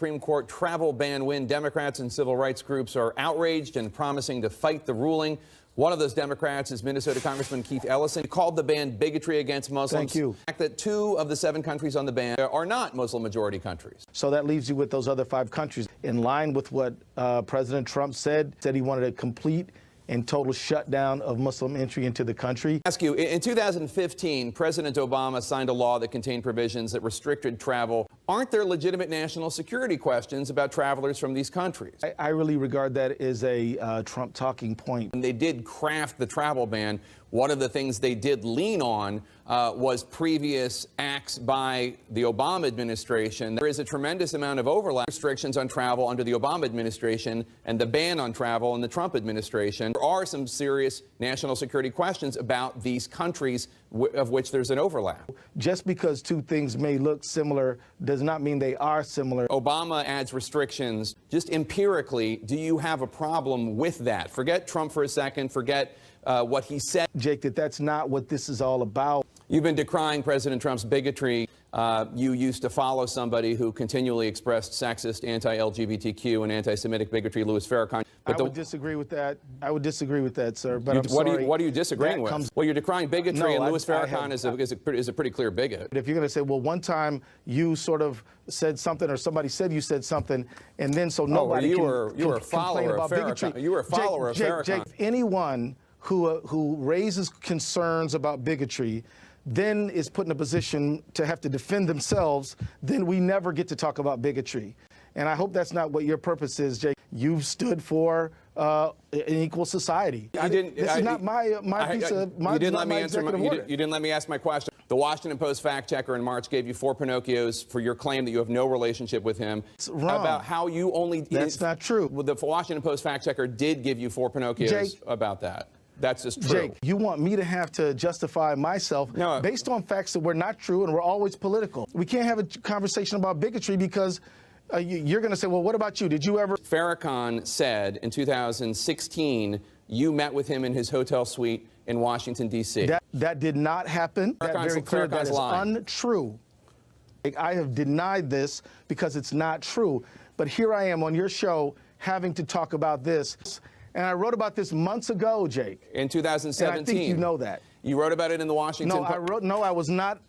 Supreme Court travel ban win. Democrats and civil rights groups are outraged and promising to fight the ruling. One of those Democrats is Minnesota Congressman Keith Ellison. He called the ban bigotry against Muslims. Thank you. The fact that 2 of the 7 countries on the ban are not Muslim-majority countries. So that leaves you with those other 5 countries. In line with what President Trump said he wanted a complete and total shutdown of Muslim entry into the country. Ask you, in 2015, President Obama signed a law that contained provisions that restricted travel. Aren't there legitimate national security questions about travelers from these countries? I really regard that as a Trump talking point. When they did craft the travel ban, one of the things they did lean on was previous acts by the Obama administration. There is a tremendous amount of overlap. Restrictions on travel under the Obama administration and the ban on travel in the Trump administration. There are some serious national security questions about these countries of which there's an overlap. Just because 2 things may look similar does not mean they are similar. Obama adds restrictions. Just empirically, do you have a problem with that? Forget Trump for a second. Forget what he said. Jake, that's not what this is all about. You've been decrying President Trump's bigotry. You used to follow somebody who continually expressed sexist, anti-LGBTQ, and anti-Semitic bigotry, Louis Farrakhan. But I would disagree with that. I would disagree with that, sir. But what are you disagreeing with? Well, you're decrying bigotry, and Louis Farrakhan is a pretty clear bigot. If you're going to say, well, one time you sort of said something, or somebody said you said something, and then so nobody you were a follower of Farrakhan. You were a follower of Farrakhan. Jake, anyone who raises concerns about bigotry then is put in a position to have to defend themselves, then we never get to talk about bigotry. And I hope that's not what your purpose is, Jake. You've stood for an equal society. You didn't let me ask my question. The Washington Post fact checker in March gave you 4 Pinocchios for your claim that you have no relationship with him. It's wrong. About how you only... That's not true. The Washington Post fact checker did give you 4 Pinocchios, Jake, about that. That's just true. Jake, you want me to have to justify myself based on facts that were not true and were always political. We can't have a conversation about bigotry because you're going to say, well, what about you? Did you ever... Farrakhan said in 2016 you met with him in his hotel suite in Washington, D.C. That did not happen. That's very clear. That is untrue. I have denied this because it's not true. But here I am on your show having to talk about this. And I wrote about this months ago, Jake. In 2017. And I think you know that. You wrote about it in the Washington Post. No, I was not.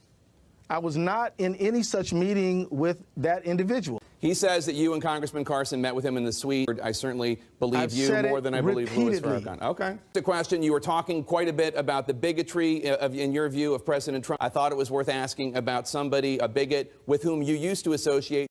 I was not in any such meeting with that individual. He says that you and Congressman Carson met with him in the suite. I certainly believe you more than I believe Louis Farrakhan. Okay. The question, you were talking quite a bit about the bigotry, in your view, of President Trump. I thought it was worth asking about somebody, a bigot, with whom you used to associate.